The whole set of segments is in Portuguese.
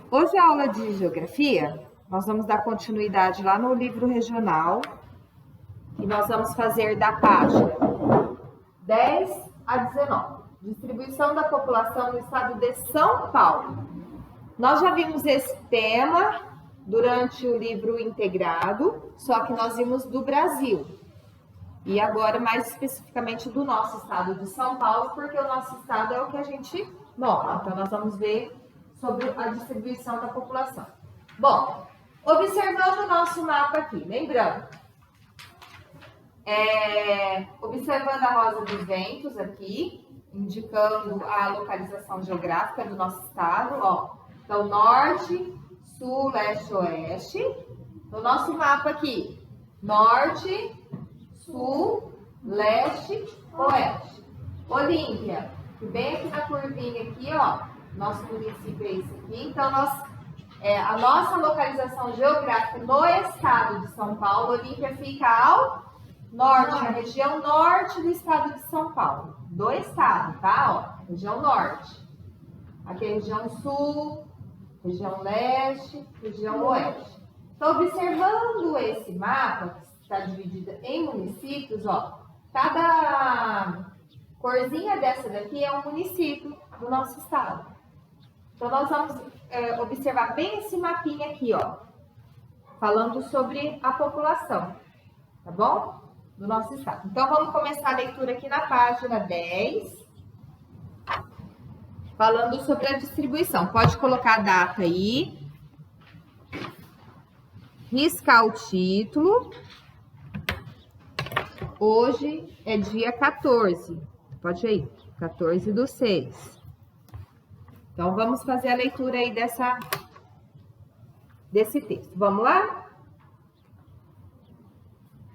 Hoje a aula de Geografia, nós vamos dar continuidade lá no livro regional e nós vamos fazer da página 10 a 19, distribuição da população no estado de São Paulo. Nós já vimos esse tema durante o livro integrado, só que nós vimos do Brasil. E agora, mais especificamente do nosso estado de São Paulo, porque o nosso estado é o que a gente mora. Então, nós vamos ver sobre a distribuição da população. Bom, observando o nosso mapa aqui, lembrando, observando a rosa dos ventos aqui, indicando a localização geográfica do nosso estado, ó. Então, norte, sul, leste, oeste. No nosso mapa aqui, norte, sul, leste, oeste. Olímpia, que bem aqui na curvinha aqui, ó. Nosso município é esse aqui. Então, a nossa localização geográfica no estado de São Paulo, Olímpia fica ao norte, na região norte do estado de São Paulo. Do estado, tá? Ó, região norte. Aqui é região sul, região leste, região oeste. Então, observando esse mapa, que está dividido em municípios, ó, cada corzinha dessa daqui é um município do nosso estado. Então, nós vamos observar bem esse mapinha aqui, ó, falando sobre a população, tá bom? Do nosso estado. Então, vamos começar a leitura aqui na página 10, falando sobre a distribuição. Pode colocar a data aí, riscar o título. Hoje é dia 14, pode ir, 14/6. Então, vamos fazer a leitura aí desse texto. Vamos lá?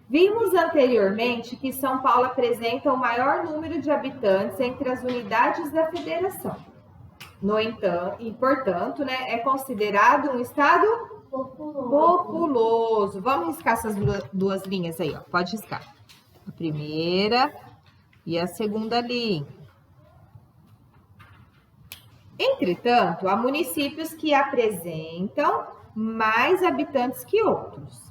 Vimos anteriormente que São Paulo apresenta o maior número de habitantes entre as unidades da federação. No entanto, e portanto, é considerado um estado populoso. Vamos riscar essas duas linhas aí, ó. Pode riscar. A primeira e a segunda linha. Entretanto, há municípios que apresentam mais habitantes que outros.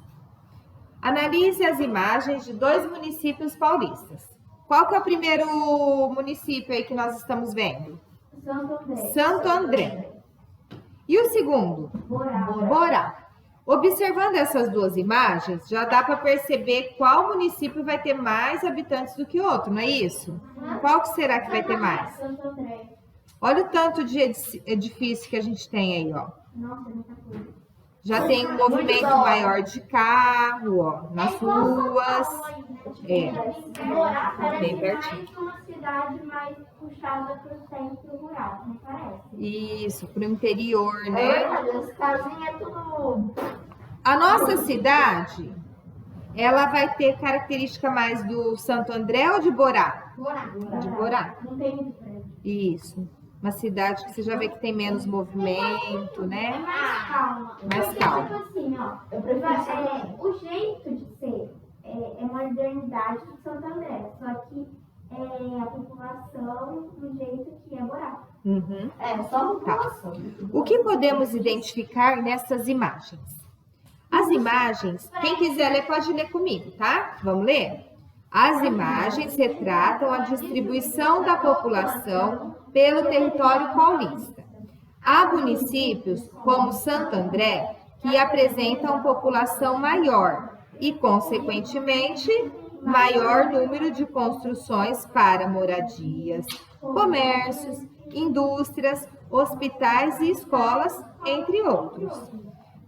Analise as imagens de 2 municípios paulistas. Qual que é o primeiro município aí que nós estamos vendo? Santo André. E o segundo? Borá. Observando essas duas imagens, já dá para perceber qual município vai ter mais habitantes do que outro, não é isso? Qual que será que vai ter mais? Santo André. Olha o tanto de edifício que a gente tem aí, ó. Nossa, muita coisa. Já tem um movimento maior de carro, ó, nas ruas. Bem pertinho. Uma cidade mais puxada para o centro rural, não parece? Isso, para o interior, né? As casinhas é tudo... A nossa cidade, ela vai ter característica mais do Santo André ou de Borá? De Borá. Não tem muito prédio. Isso. Uma cidade que você já vê que tem menos movimento, né? Mais calma. Mais calma. Tipo assim, ó, o jeito de ser é modernidade do Santo André, só que a população do jeito que é Borá. Uhum. Só a população. O que podemos identificar nessas imagens? As imagens, quem quiser ler pode ler comigo, tá? Vamos ler? As imagens retratam a distribuição da população pelo território paulista. Há municípios, como Santo André, que apresentam população maior e, consequentemente, maior número de construções para moradias, comércios, indústrias, hospitais e escolas, entre outros,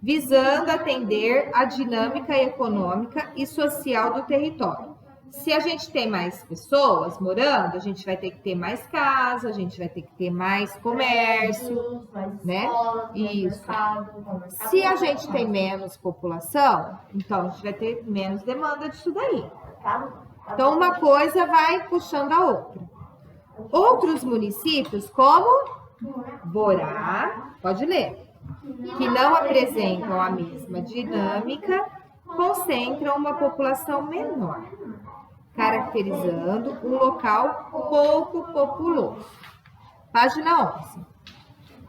visando atender a dinâmica econômica e social do território. Se a gente tem mais pessoas morando, a gente vai ter que ter mais casa, a gente vai ter que ter mais comércio, né? Isso. Se a gente tem menos população, então a gente vai ter menos demanda disso daí. Então, uma coisa vai puxando a outra. Outros municípios, como Borá, pode ler, que não apresentam a mesma dinâmica, concentram uma população menor, caracterizando um local pouco populoso. Página 11.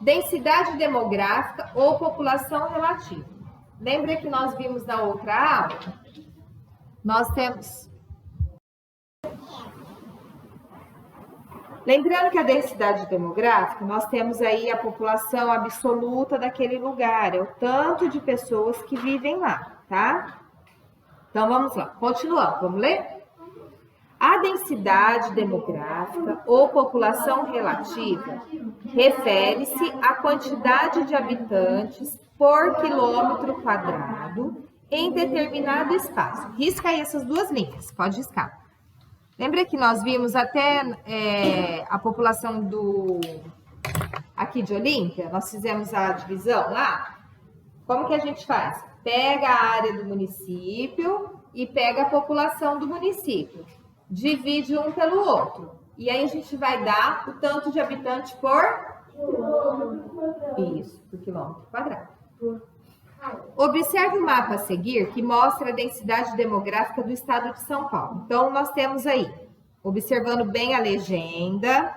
Densidade demográfica ou população relativa. Lembra que nós vimos na outra aula? Nós temos... Lembrando que a densidade demográfica, nós temos aí a população absoluta daquele lugar, é o tanto de pessoas que vivem lá, tá? Então, vamos lá, continuando, vamos ler? A densidade demográfica ou população relativa refere-se à quantidade de habitantes por quilômetro quadrado em determinado espaço. Risca aí essas duas linhas, pode riscar. Lembra que nós vimos até a população aqui de Olímpia? Nós fizemos a divisão lá? Como que a gente faz? Pega a área do município e pega a população do município. Divide um pelo outro. E aí a gente vai dar o tanto de habitantes por quilômetro quadrado. Observe o mapa a seguir, que mostra a densidade demográfica do estado de São Paulo. Então, nós temos aí, observando bem a legenda.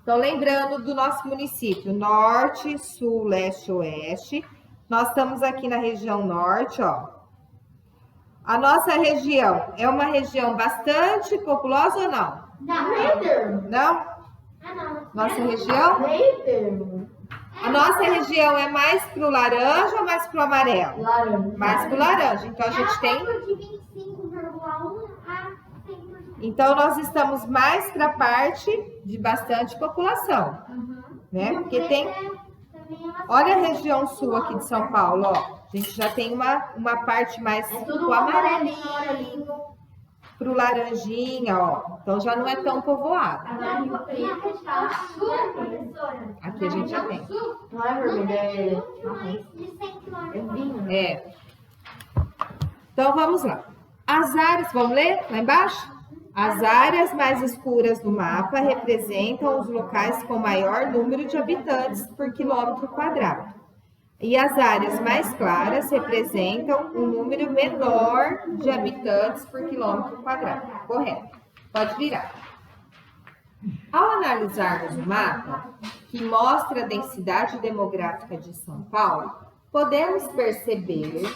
Então, lembrando do nosso município, norte, sul, leste, oeste. Nós estamos aqui na região norte, ó. A nossa região é uma região bastante populosa ou não? Não, meio termo. Não? Ah, não. Nossa região? Meio termo. A nossa região é mais pro laranja ou mais pro amarelo? Laranja. Mais pro laranja. Então, a gente tem... de 25,1 a 100%. Então, nós estamos mais para a parte de bastante população, né? Porque tem... Olha a região sul aqui de São Paulo, ó. A gente já tem uma parte mais pro amarelinho, pro laranjinha, ó. Então, já não é tão povoado. Aqui a gente já tem. Não é vermelho, É. Então, vamos lá. As áreas, vamos ler lá embaixo? As áreas mais escuras do mapa representam os locais com maior número de habitantes por quilômetro quadrado. E as áreas mais claras representam um número menor de habitantes por quilômetro quadrado. Correto. Pode virar. Ao analisarmos o mapa, que mostra a densidade demográfica de São Paulo, podemos perceber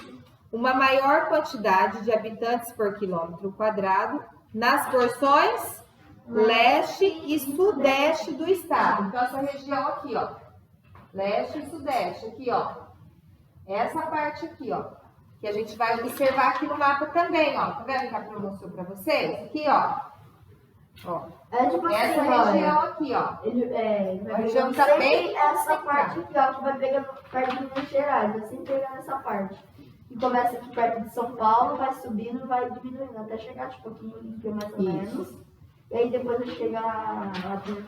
uma maior quantidade de habitantes por quilômetro quadrado nas porções leste e sudeste do estado. Então, essa região aqui, ó, leste e sudeste, aqui, ó, essa parte aqui, ó, que a gente vai observar aqui no mapa também, ó, tá vendo que a Pro mostrou pra vocês? Aqui, ó, É tipo essa assim, região aqui, ó, a região tá bem essa parte aqui, ó, que vai pegando perto de Minas Gerais, vai sempre pegando essa parte. E começa aqui perto de São Paulo, vai subindo, vai diminuindo, até chegar tipo aqui em Olímpia mais ou menos. E aí depois vai chegar lá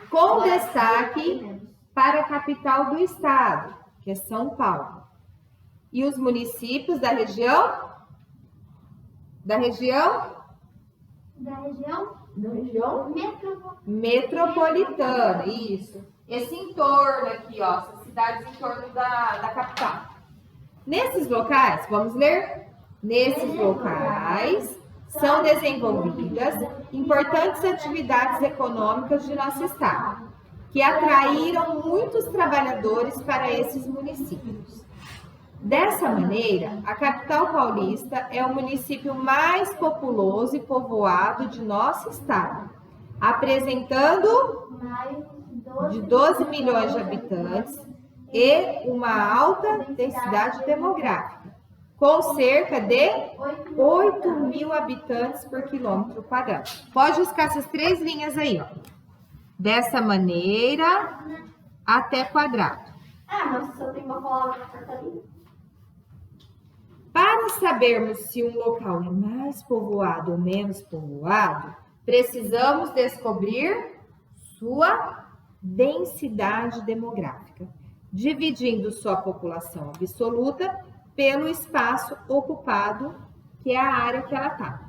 com destaque para a capital do estado, que é São Paulo. E os municípios da região? Da região metropolitana, isso. Esse entorno aqui, ó, essas cidades em torno da capital. Nesses locais, vamos ler? Nesses locais são desenvolvidas importantes atividades econômicas de nosso estado, que atraíram muitos trabalhadores para esses municípios. Dessa maneira, a capital paulista é o município mais populoso e povoado de nosso estado, apresentando de 12 milhões de habitantes e uma alta densidade demográfica, com cerca de 8 mil habitantes por quilômetro quadrado. Pode riscar essas três linhas aí, ó. Dessa maneira até quadrado. mas só tem uma palavra na cartolina. Para sabermos se um local é mais povoado ou menos povoado, precisamos descobrir sua densidade demográfica, dividindo sua população absoluta pelo espaço ocupado, que é a área que ela está,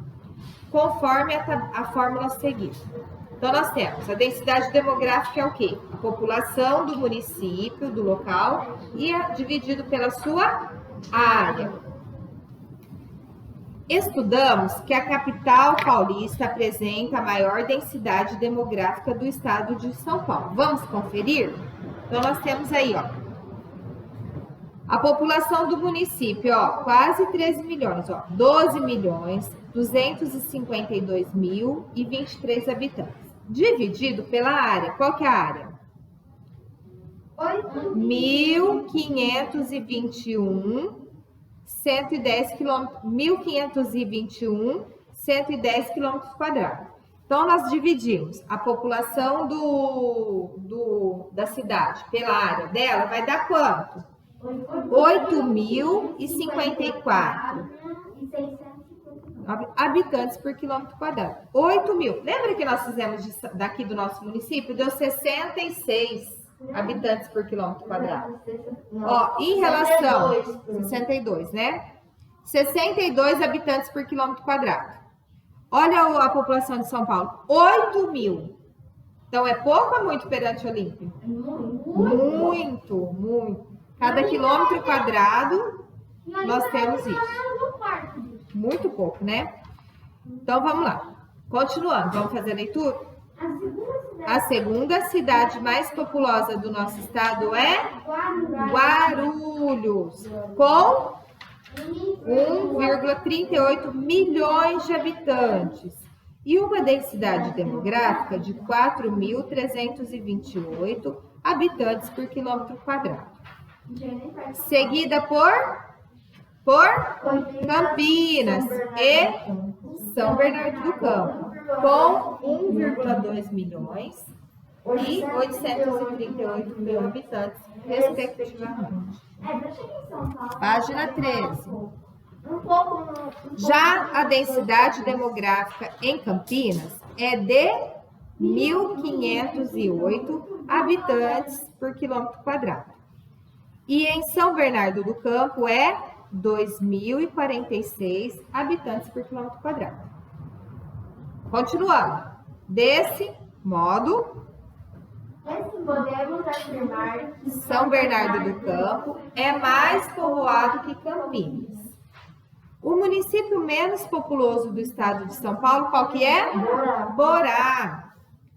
conforme a fórmula a seguir. Então, nós temos a densidade demográfica é o quê? A população do município, do local, e é dividido pela sua área. Estudamos que a capital paulista apresenta a maior densidade demográfica do estado de São Paulo. Vamos conferir? Então, nós temos aí, ó, A população do município, ó, quase 13 milhões, ó, 12.252.023 habitantes. Dividido pela área, qual que é a área? 1.521, 110 quilômetros, 1.521, 110 quilômetros quadrados. Então, nós dividimos a população da cidade pela área dela, vai dar quanto? 8.054 habitantes por quilômetro quadrado. 8 mil. Lembra que nós fizemos daqui do nosso município? Deu 66 habitantes por quilômetro quadrado. Ó, em relação... 62, né? 62 habitantes por quilômetro quadrado. Olha a população de São Paulo. 8 mil. Então, é pouco ou muito perante Olímpia? Muito, muito. Cada quilômetro quadrado, nós temos isso. Muito pouco, né? Então, vamos lá. Continuando, vamos fazer a leitura? A segunda cidade mais populosa do nosso estado é Guarulhos, com 1,38 milhões de habitantes e uma densidade demográfica de 4.328 habitantes por quilômetro quadrado. Seguida por Campinas e São Bernardo do Campo, com 1,2 milhões e 838 mil habitantes, respectivamente. Página 13. Já a densidade demográfica em Campinas é de 1.508 habitantes por quilômetro quadrado. E em São Bernardo do Campo é 2.046 habitantes por quilômetro quadrado. Continuando. Desse modo, podemos afirmar que São Bernardo do Campo é mais povoado que Campinas. O município menos populoso do estado de São Paulo, qual que é? Borá.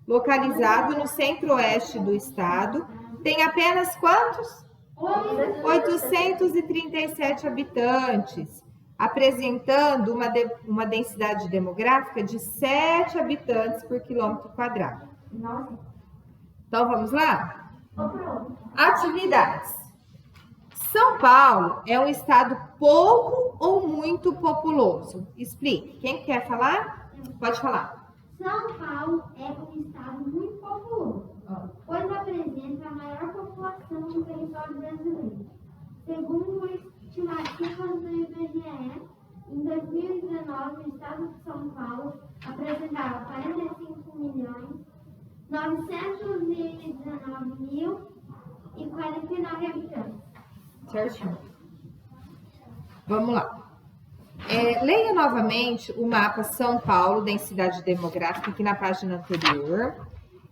Localizado no centro-oeste do estado, tem apenas quantos? 837 habitantes, apresentando uma densidade demográfica de 7 habitantes por quilômetro quadrado. Então, vamos lá? Atividades. São Paulo é um estado pouco ou muito populoso? Explique. Quem quer falar? Pode falar. São Paulo é um estado muito populoso, pois apresenta a maior população do território brasileiro. Segundo estimativas do IBGE, em 2019, o estado de São Paulo apresentava 45.919.049 habitantes. Certinho. Vamos lá. Leia novamente o mapa São Paulo, densidade demográfica, aqui na página anterior,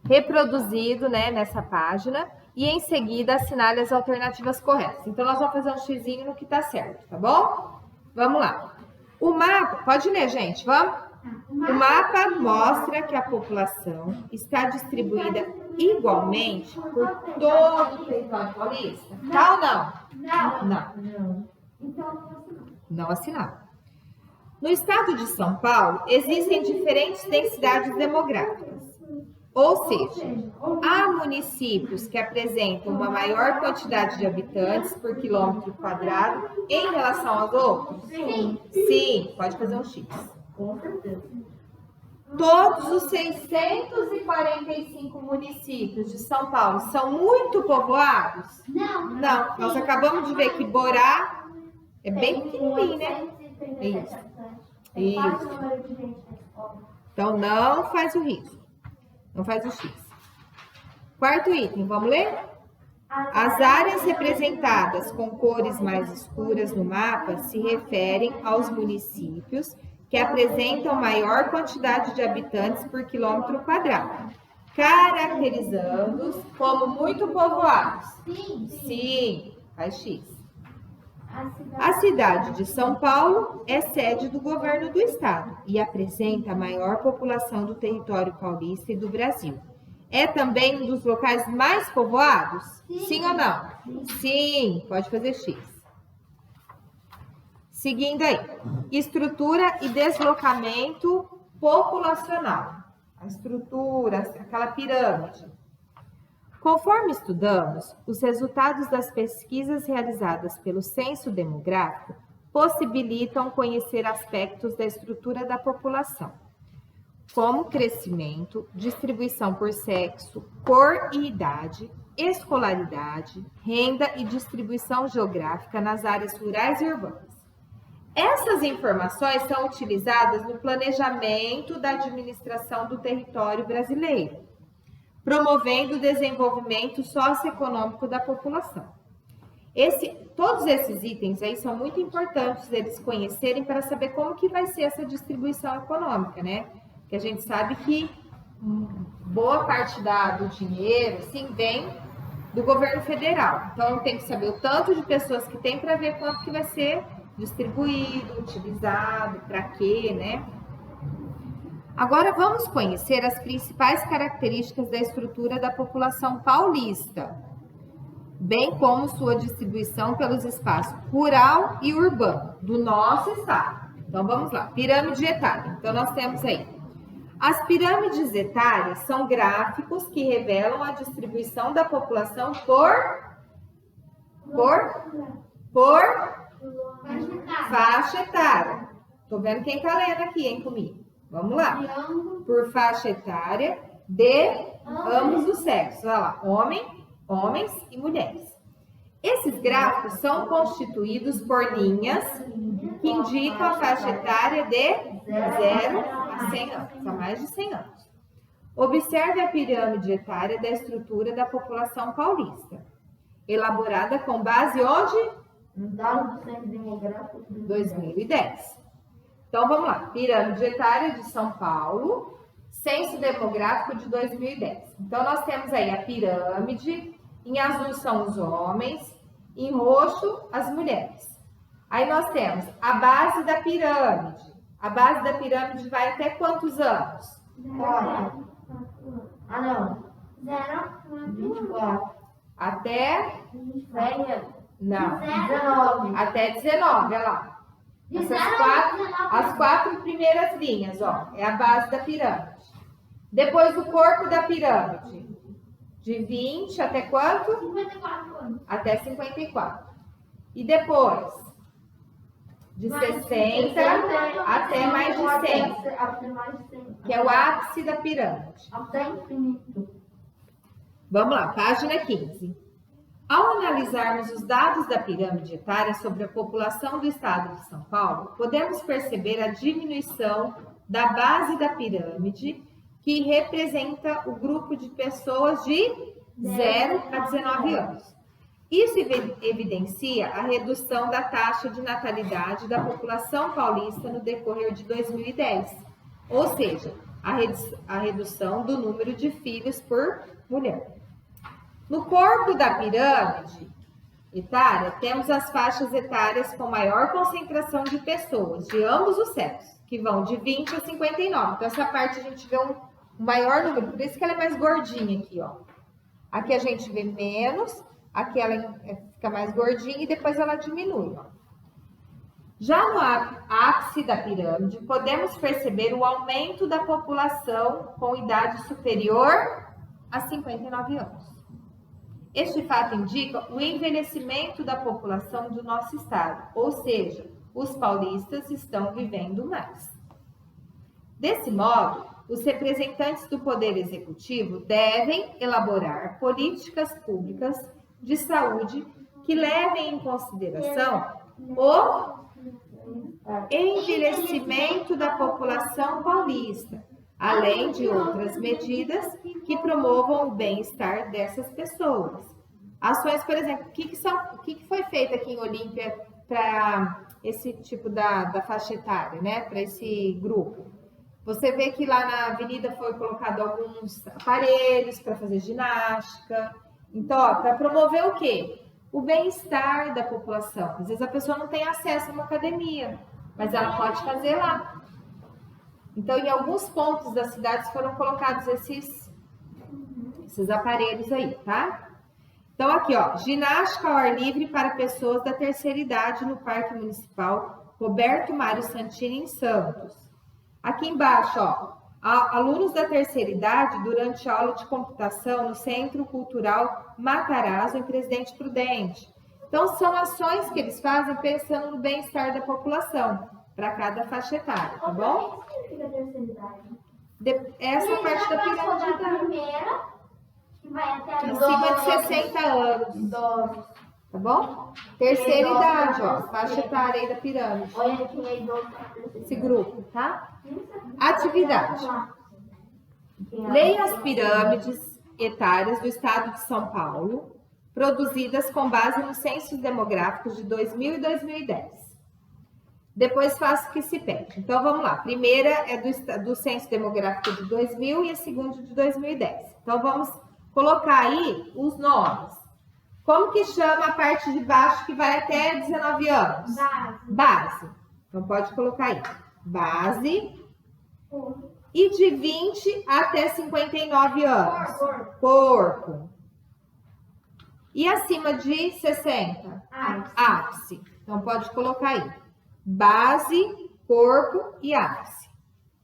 reproduzido, né, nessa página, e em seguida assinale as alternativas corretas. Então, nós vamos fazer um xizinho no que tá certo, tá bom? Vamos lá. O mapa, pode ler, gente, vamos? O mapa mostra que a população está distribuída igualmente por todo o território paulista. Tá ou não? Não. Então, Não assinado. No estado de São Paulo, existem diferentes densidades demográficas. Ou seja, há municípios que apresentam uma maior quantidade de habitantes por quilômetro quadrado em relação aos outros? Sim, pode fazer um X. Com certeza. Todos os 645 municípios de São Paulo são muito povoados? não. Não, nós acabamos de ver que Borá é bem pequenininho, né? Isso. Então, não faz o risco. Não faz o X. Quarto item, vamos ler? As áreas representadas com cores mais escuras no mapa se referem aos municípios que apresentam maior quantidade de habitantes por quilômetro quadrado, caracterizando-os como muito povoados. Sim, faz X. A cidade de São Paulo é sede do governo do estado e apresenta a maior população do território paulista e do Brasil. é também um dos locais mais povoados? Sim ou não? Sim, pode fazer X. Seguindo aí, estrutura e deslocamento populacional. A estrutura, aquela pirâmide. Conforme estudamos, os resultados das pesquisas realizadas pelo Censo Demográfico possibilitam conhecer aspectos da estrutura da população, como crescimento, distribuição por sexo, cor e idade, escolaridade, renda e distribuição geográfica nas áreas rurais e urbanas. Essas informações são utilizadas no planejamento da administração do território brasileiro, promovendo o desenvolvimento socioeconômico da população. Todos esses itens aí são muito importantes eles conhecerem para saber como que vai ser essa distribuição econômica, né? Que a gente sabe que boa parte do dinheiro, assim, vem do governo federal. Então, tem que saber o tanto de pessoas que tem para ver quanto que vai ser distribuído, utilizado, para quê, né? Agora, vamos conhecer as principais características da estrutura da população paulista, bem como sua distribuição pelos espaços rural e urbano do nosso estado. Então, vamos lá. Pirâmide etária. Então, nós temos aí. As pirâmides etárias são gráficos que revelam a distribuição da população por faixa etária. Tô vendo quem tá lendo aqui, hein, comigo. Vamos lá. Por faixa etária de ambos os sexos. Olha lá, homens e mulheres. Esses gráficos são constituídos por linhas que indicam a faixa etária de 0 a 100 anos, a mais de 100 anos. Observe a pirâmide etária da estrutura da população paulista, elaborada com base onde? No dado do Censo Demográfico 2010. Então, vamos lá. Pirâmide etária de São Paulo, Censo Demográfico de 2010. Então, nós temos aí a pirâmide, em azul são os homens, em roxo as mulheres. Aí nós temos a base da pirâmide. A base da pirâmide vai até quantos anos? 4. Ah, não. 24. Até? 10. Não. 19. Até 19, olha lá. As quatro primeiras linhas, ó, é a base da pirâmide. Depois o corpo da pirâmide. De 20 até quanto? 54 anos. Até 54. E depois? De 60 até mais de 100. Até mais de 100. Que é o ápice da pirâmide. Até infinito. Vamos lá, página 15. Ao analisarmos os dados da pirâmide etária sobre a população do estado de São Paulo, podemos perceber a diminuição da base da pirâmide, que representa o grupo de pessoas de 0 a 19 anos. Isso evidencia a redução da taxa de natalidade da população paulista no decorrer de 2010, ou seja, a redução do número de filhos por mulher. No corpo da pirâmide etária, temos as faixas etárias com maior concentração de pessoas de ambos os sexos, que vão de 20 a 59. Então, essa parte a gente vê um maior número, por isso que ela é mais gordinha aqui, ó. Aqui a gente vê menos, aqui ela fica mais gordinha e depois ela diminui, ó. Já no ápice da pirâmide, podemos perceber o aumento da população com idade superior a 59 anos. Este fato indica o envelhecimento da população do nosso estado, ou seja, os paulistas estão vivendo mais. Desse modo, os representantes do Poder Executivo devem elaborar políticas públicas de saúde que levem em consideração o envelhecimento da população paulista, além de outras medidas que promovam o bem-estar dessas pessoas. Ações, por exemplo, o que foi feito aqui em Olímpia para esse tipo da faixa etária, né? Para esse grupo? Você vê que lá na avenida foi colocado alguns aparelhos para fazer ginástica. Então, para promover o quê? O bem-estar da população. Às vezes a pessoa não tem acesso a uma academia, mas ela pode fazer lá. Então, em alguns pontos das cidades foram colocados esses esses aparelhos aí, tá? Então, aqui, ó, ginástica ao ar livre para pessoas da terceira idade no Parque Municipal Roberto Mário Santini, em Santos. Aqui embaixo, ó, alunos da terceira idade durante a aula de computação no Centro Cultural Matarazzo, em Presidente Prudente. Então, são ações que eles fazem pensando no bem-estar da população, para cada faixa etária, tá bom? O que significa terceira idade? Essa parte da pirâmide da primeira, que vai até a acima de 60 anos, Idosos. tá bom? Terceira idade, ó, faixa etária aí da pirâmide. Olha quem é idoso na terceira Esse idade. grupo, tá? Atividade. Quem é Leia as pirâmides etárias do estado de São Paulo, produzidas com base nos censos demográficos de 2000 e 2010. Depois faça o que se pede. Então, vamos lá. A primeira é do censo demográfico de 2000 e a segunda de 2010. Então, vamos colocar aí os nomes. Como que chama a parte de baixo que vai até 19 anos? Base. Então, pode colocar aí. Base. E de 20 até 59 anos? Corpo. E acima de 60? Ápice. Então, pode colocar aí. Base, corpo e ápice.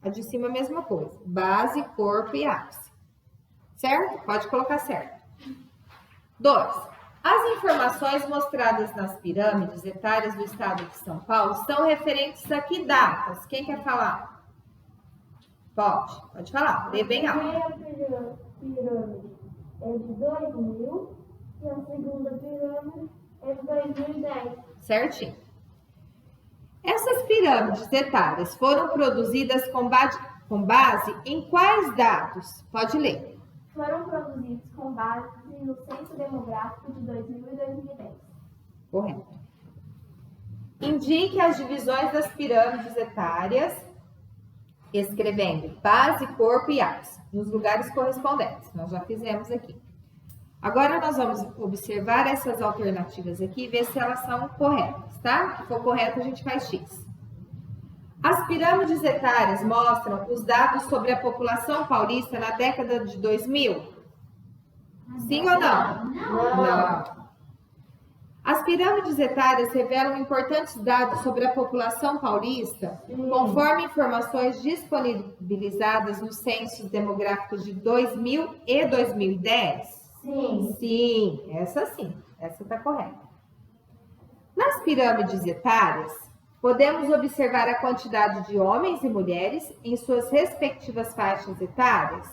A de cima a mesma coisa. Base, corpo e ápice. Certo? Pode colocar certo. 2. As informações mostradas nas pirâmides etárias do estado de São Paulo são referentes a que datas? Quem quer falar? Pode falar. Lê bem alto. A primeira pirâmide é de 2000 e a segunda pirâmide é de 2010. Certinho. Essas pirâmides etárias foram produzidas com base em quais dados? Pode ler. Foram produzidos com base no censo demográfico de 2000 e 2010. Correto. Indique as divisões das pirâmides etárias, escrevendo base, corpo e ápice, nos lugares correspondentes. Nós já fizemos aqui. Agora nós vamos observar essas alternativas aqui e ver se elas são corretas, tá? Se for correto, a gente faz X. As pirâmides etárias mostram os dados sobre a população paulista na década de 2000? Sim ou não? Não. As pirâmides etárias revelam importantes dados sobre a população paulista, conforme informações disponibilizadas nos censos demográficos de 2000 e 2010? Sim, essa está correta. Nas pirâmides etárias, podemos observar a quantidade de homens e mulheres em suas respectivas faixas etárias?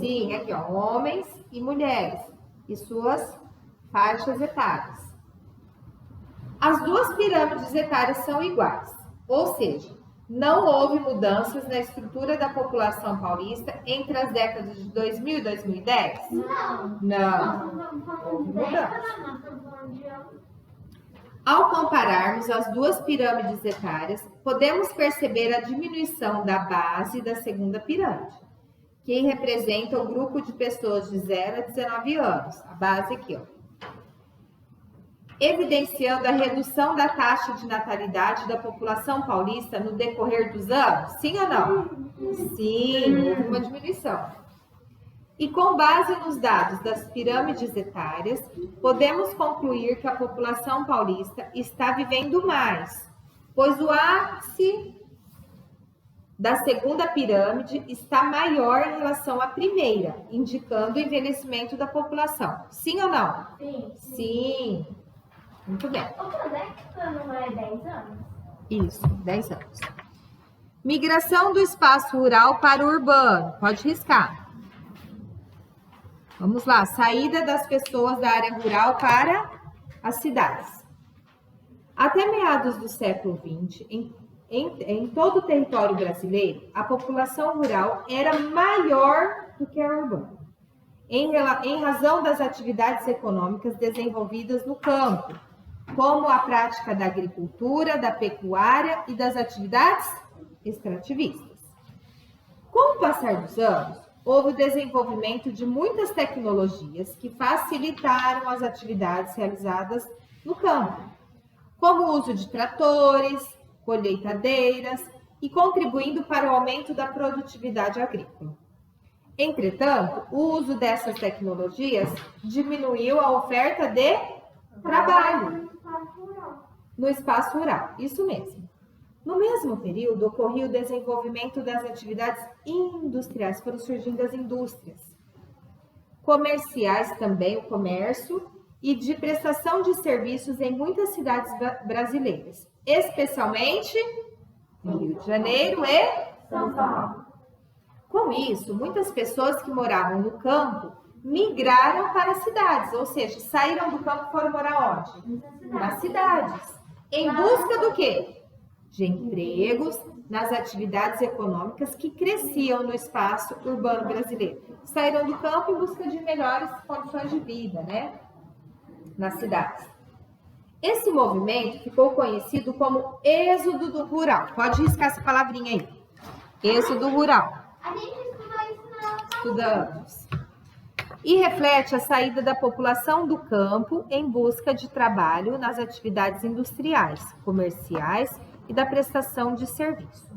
Sim, aqui ó, homens e mulheres e suas faixas etárias. As duas pirâmides etárias são iguais, ou seja, não houve mudanças na estrutura da população paulista entre as décadas de 2000 e 2010? Não. Houve mudança. Ao compararmos as duas pirâmides etárias, podemos perceber a diminuição da base da segunda pirâmide, que representa o grupo de pessoas de 0 a 19 anos. A base aqui, ó. Evidenciando a redução da taxa de natalidade da população paulista no decorrer dos anos? Sim ou não? Sim, houve uma diminuição. E com base nos dados das pirâmides etárias, podemos concluir que a população paulista está vivendo mais, pois o ápice da segunda pirâmide está maior em relação à primeira, indicando o envelhecimento da população. Sim ou não? Sim. Muito bem. Outra década não é 10 anos? Isso, 10 anos. Migração do espaço rural para o urbano. Pode riscar. Vamos lá. Saída das pessoas da área rural para as cidades. Até meados do século XX, em todo o território brasileiro, a população rural era maior do que a urbana, em razão das atividades econômicas desenvolvidas no campo, como a prática da agricultura, da pecuária e das atividades extrativistas. Com o passar dos anos, houve o desenvolvimento de muitas tecnologias que facilitaram as atividades realizadas no campo, como o uso de tratores, colheitadeiras e contribuindo para o aumento da produtividade agrícola. Entretanto, o uso dessas tecnologias diminuiu a oferta de trabalho no espaço rural. Isso mesmo. No mesmo período, ocorreu o desenvolvimento das atividades industriais, foram surgindo as indústrias. Comerciais também, o comércio, e de prestação de serviços em muitas cidades brasileiras, especialmente no Rio de Janeiro e São Paulo. Com isso, muitas pessoas que moravam no campo migraram para as cidades, ou seja, saíram do campo e foram morar onde? Nas cidades. Em busca do quê? De empregos nas atividades econômicas que cresciam no espaço urbano brasileiro. Saíram do campo em busca de melhores condições de vida, né? Nas cidades. Esse movimento ficou conhecido como êxodo do rural. Pode riscar essa palavrinha aí. Êxodo rural. A gente estudou isso na Estudamos. E reflete a saída da população do campo em busca de trabalho nas atividades industriais, comerciais e da prestação de serviço.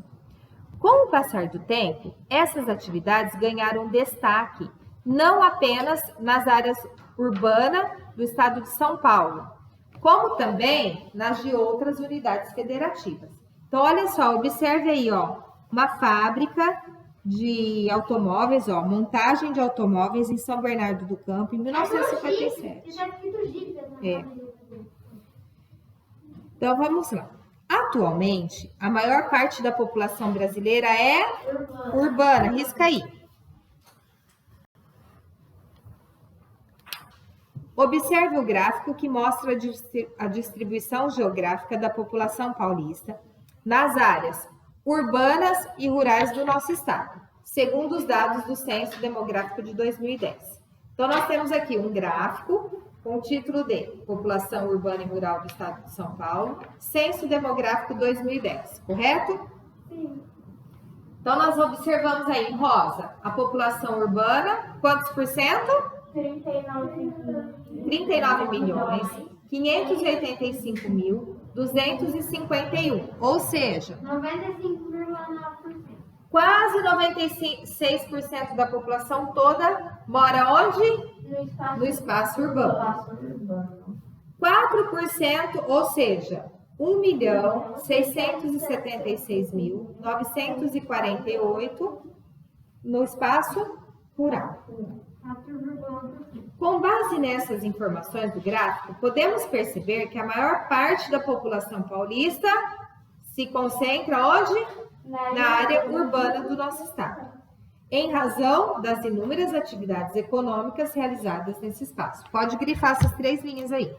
Com o passar do tempo, essas atividades ganharam destaque não apenas nas áreas urbanas do estado de São Paulo, como também nas de outras unidades federativas. Então, olha só, observe aí, ó, uma fábrica de automóveis, ó, montagem de automóveis em São Bernardo do Campo, em 1957. Isso é escrito Gírias, É. Então, vamos lá. Atualmente, a maior parte da população brasileira é urbana. Risca aí. Observe o gráfico que mostra a distribuição geográfica da população paulista nas áreas urbanas e rurais do nosso estado, segundo os dados do Censo Demográfico de 2010. Então, nós temos aqui um gráfico com o título de População Urbana e Rural do Estado de São Paulo, Censo Demográfico 2010, correto? Sim. Então, nós observamos aí em rosa a população urbana, quantos por cento? 39 milhões, 585.251, ou seja, 95,9%. quase 96% da população toda mora onde? No espaço urbano. 4%, ou seja, 1.676.948 no espaço rural. Com base nessas informações do gráfico, podemos perceber que a maior parte da população paulista se concentra onde? Na área urbana do nosso estado, em razão das inúmeras atividades econômicas realizadas nesse espaço. Pode grifar essas 3 linhas aí.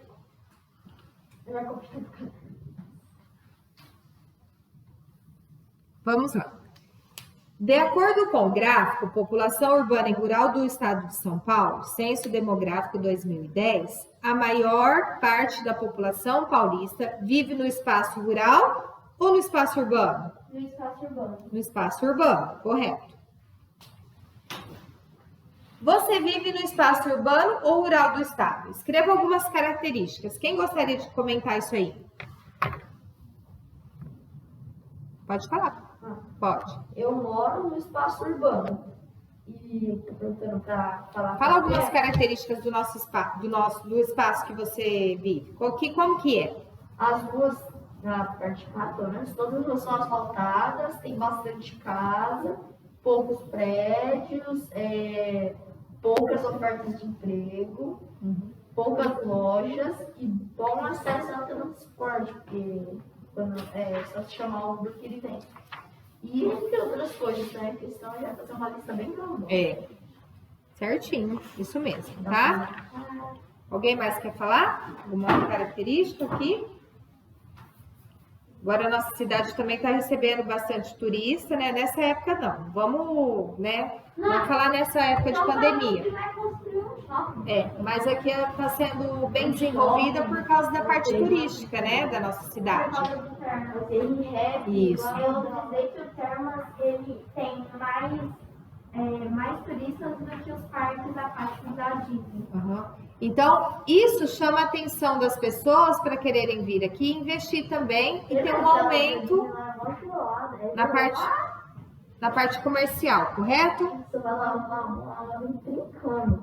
Vamos lá. De acordo com o gráfico População Urbana e Rural do Estado de São Paulo, Censo Demográfico 2010, a maior parte da população paulista vive no espaço rural ou no espaço urbano? No espaço urbano. No espaço urbano, correto. Você vive no espaço urbano ou rural do estado? Escreva algumas características. Quem gostaria de comentar isso aí? Pode falar. Pode. Eu moro no espaço urbano. E tô perguntando para falar. Fala algumas características do nosso espaço, do espaço que você vive. Como que é? As ruas, na parte de cá, pelo menos, todas as ruas são asfaltadas, tem bastante casa, poucos prédios, poucas ofertas de emprego, poucas lojas e bom acesso ao transporte, porque quando, só se chamar o Uber que ele vem. E entre outras coisas, né? A questão é fazer uma lista bem grande. É. Certinho, isso mesmo, tá? Alguém mais quer falar? Alguma característica aqui? Agora a nossa cidade também está recebendo bastante turista, né? Nessa época não. Vamos, né? Vamos falar nessa época de pandemia. Mas aqui está sendo bem desenvolvida por causa da parte turística, né? Da nossa cidade. Isso. Eu dizer que o Termas ele tem mais turistas do que os parques aquáticos da Disney. Então, isso chama a atenção das pessoas para quererem vir aqui e investir também e ter um aumento na parte... na parte comercial, correto? Você vai lavar uma água trincando.